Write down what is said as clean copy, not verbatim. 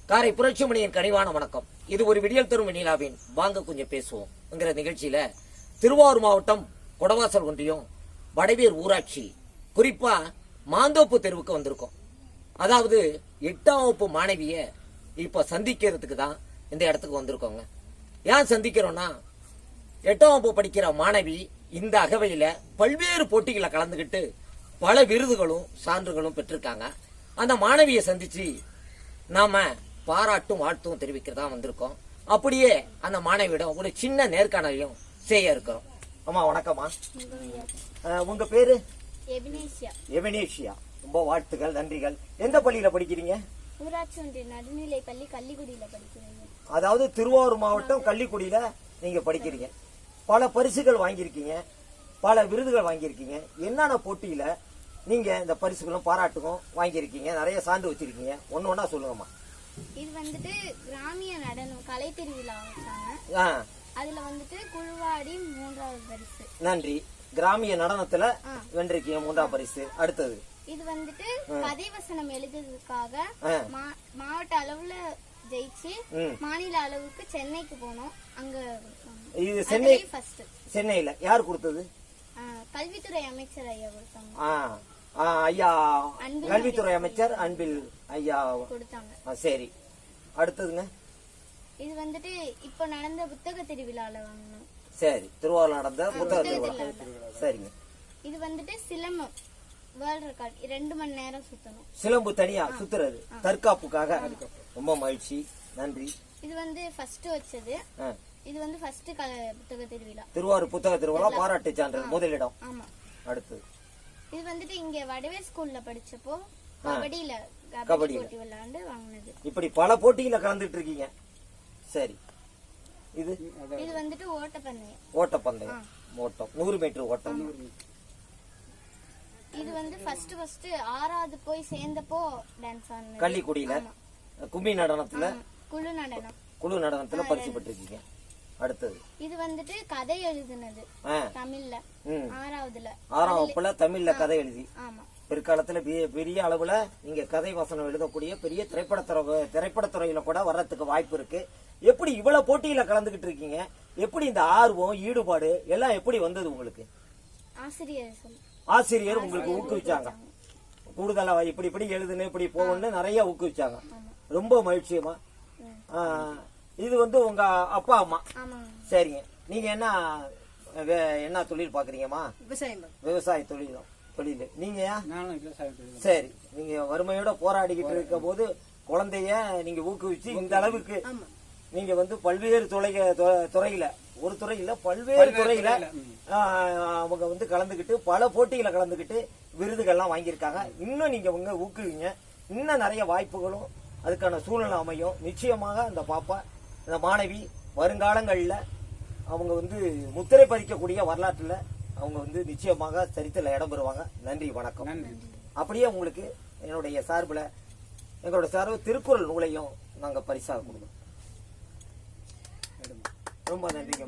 காரை புரட்சிமணியின் கனிவான வணக்கம். இது ஒரு விடியல் தரும் வெண்ணிலாவின் வாங்க கொஞ்சம் பேசுவோம் என்கிற நிகழ்ச்சியில திருவாரூர் மாவட்டம் கொடவாசல் ஒன்றியம் வடவேர் ஊராட்சி குறிப்பா மாந்தோப்பு தெருவுக்கு வந்திருக்கோம். அதாவது 8ஆம் வகுப்பு மாணவிய இப்ப சந்திக்கிறதுக்கு தான் இந்த இடத்துக்கு வந்திருக்கோங்க. ஏன் சந்திக்கிறோம்னா 8ஆம் வகுப்பு படிக்கிற மாணவி இந்த அகவையில பல்வேறு போட்டிகளை கலந்துகிட்டு பல விருதுகளும் சான்றுகளும் பெற்றிருக்காங்க. அந்த மாணவியை சந்திச்சு நாம பாராட்டும் வாழ்த்தும் தெரிவிக்கிறதா வந்திருக்கோம். அப்படியே அந்த மாணவியிடம் ஒரு சின்ன நேர்காணலையும் செய்ய இருக்கிறோம். அம்மா வணக்கம்மா, உங்க பேரு? எபினேஷியா. ரொம்ப வாழ்த்துக்கள், நன்றிகள். எந்த பள்ளியில படிக்கிறீங்க? ஊராட்சி ஒன்றிய நடுநிலை பள்ளி கள்ளிக்குடியில படிக்கிறீங்க. அதாவது திருவாரூர் மாவட்டம் கள்ளிக்குடியில நீங்க படிக்கிறீங்க. பல பரிசுகள் வாங்கியிருக்கீங்க, பல விருதுகள் வாங்கியிருக்கீங்க. என்னென்ன போட்டியில நீங்க இந்த பரிசுகளும் பாராட்டுக்கும் வாங்கியிருக்கீங்க? நிறைய சான்று வச்சிருக்கீங்க, ஒன்னு ஒன்னா சொல்லுங்கம்மா. இது வந்துட்டு கிராமிய நடனம் கலை திருவிழா வச்சாங்க. அதுல வந்துட்டு குழுவாடி 3வது பரிசு. நன்றி. கிராமிய நடனத்துல வென்றிருக்கீங்க 3வது பரிசு. அடுத்தது இது வந்துட்டு கதை வசனம் எழுதுறதுக்காக மாவட்ட அளவுல ஜெயிச்சு மாநில அளவுக்கு சென்னைக்கு போனோம். அங்க இது சென்னை ஃபர்ஸ்ட். சென்னையில யார் கொடுத்தது? கல்வித்துறை அமைச்சர் ஐயா கொடுத்தாங்க. ஐயா கல்வித்துறை அமைச்சர் அன்பில் ஐயா கொடுத்தாங்க. சரி, அடுத்ததுங்க. இது வந்துட்டு இப்ப நடந்த புத்தக திருவிழால வாங்கணும். சரி, திருவாரூர் நடந்த புத்தக திருவிழா. சரிங்க. இது வந்துட்டு சிலம்பம் வேர்ல்ட் ரெக்கார்ட் 2 மணி நேரம் சுத்தணும். சிலம்பு தனியா சுத்துறது தற்காப்புக்காக. ரொம்ப மகிழ்ச்சி, நன்றி. இது வந்து ஃபர்ஸ்ட் வச்சது. இது வந்து ஃபர்ஸ்ட் புத்தக திருவிழா, திருவாரூர் புத்தக திருவிழா பாராட்டு சான்றிதழ் முதலிடம். ஆமா. அடுத்தது இது வந்துட்டு இங்க வடவேர் ஸ்கூல்ல படிச்சப்போ கபடியில கபடி போட்டி விளையாண்டு வாங்கினது. இப்படி பல போட்டியில கலந்துட்டு இருக்கீங்க. சரி, இது இது வந்துட்டு ஓட்டப்பந்தயம். ஓட்டம் 100 மீட்டர் ஓட்டம். இது வந்து ஃபர்ஸ்ட் 6வது போய் சேர்ந்தப்போ டான்ஸ் ஆடுனது. கள்ளிக்குடியில கும்மி நடனத்துல குழு நடனத்துல பரிசு பெற்றிருக்கீங்க. அடுத்தது இது வந்துட்டு கதை எழுதுனது தமிழ்ல 6ஆம் வகுப்புல தமிழ்ல கதை எழுதி பிற்காலத்துல பெரிய அளவுல நீங்க கதை வசனம் எழுதக்கூடிய பெரிய திரைப்படத்துறையில கூட வர்றதுக்கு வாய்ப்பு இருக்கு. எப்படி இவ்வளவு போட்டியில கலந்துகிட்டு இருக்கீங்க? எப்படி இந்த ஆர்வம் ஈடுபாடு எல்லாம் எப்படி வந்தது உங்களுக்கு? ஆசிரியர் உங்களுக்கு ஊக்குவிச்சாங்க, கூடுதலா இப்படி எழுதுன்னு இப்படி போகணும்னு நிறைய ஊக்குவிச்சாங்க. ரொம்ப மகிழ்ச்சியமா. இது வந்து உங்க அப்பா அம்மா. சரிங்க. நீங்க என்ன தொழில் பாக்குறீங்கம்மா? விவசாய தொழில். நீங்க? சரி, நீங்க வறுமையோட போராடிக்கிட்டு இருக்க போது குழந்தைய நீங்க ஊக்குவிச்சு இந்த அளவுக்கு நீங்க வந்து பல்வேறு துறையில ஒரு துறையில பல்வேறு துறையில அவங்க வந்து கலந்துகிட்டு பல போட்டிகளை கலந்துகிட்டு விருதுகள்லாம் வாங்கியிருக்காங்க. இன்னும் நீங்க உங்க ஊக்குவிங்க, இன்னும் நிறைய வாய்ப்புகளும் அதுக்கான சூழ்நிலை அமையும். நிச்சயமாக அந்த பாப்பா, இந்த மாணவி வருங்காலங்கள்ல அவங்க வந்து முத்திரை பதிக்கக்கூடிய வரலாற்றுல அவங்க வந்து நிச்சயமாக சரித்தில இடம் பெறுவாங்க. நன்றி, வணக்கம். அப்படியே உங்களுக்கு எங்களுடைய சார்பில் திருக்குறள் நூலையும் நாங்க பரிசாக கொடுக்கணும். ரொம்ப நன்றிங்க.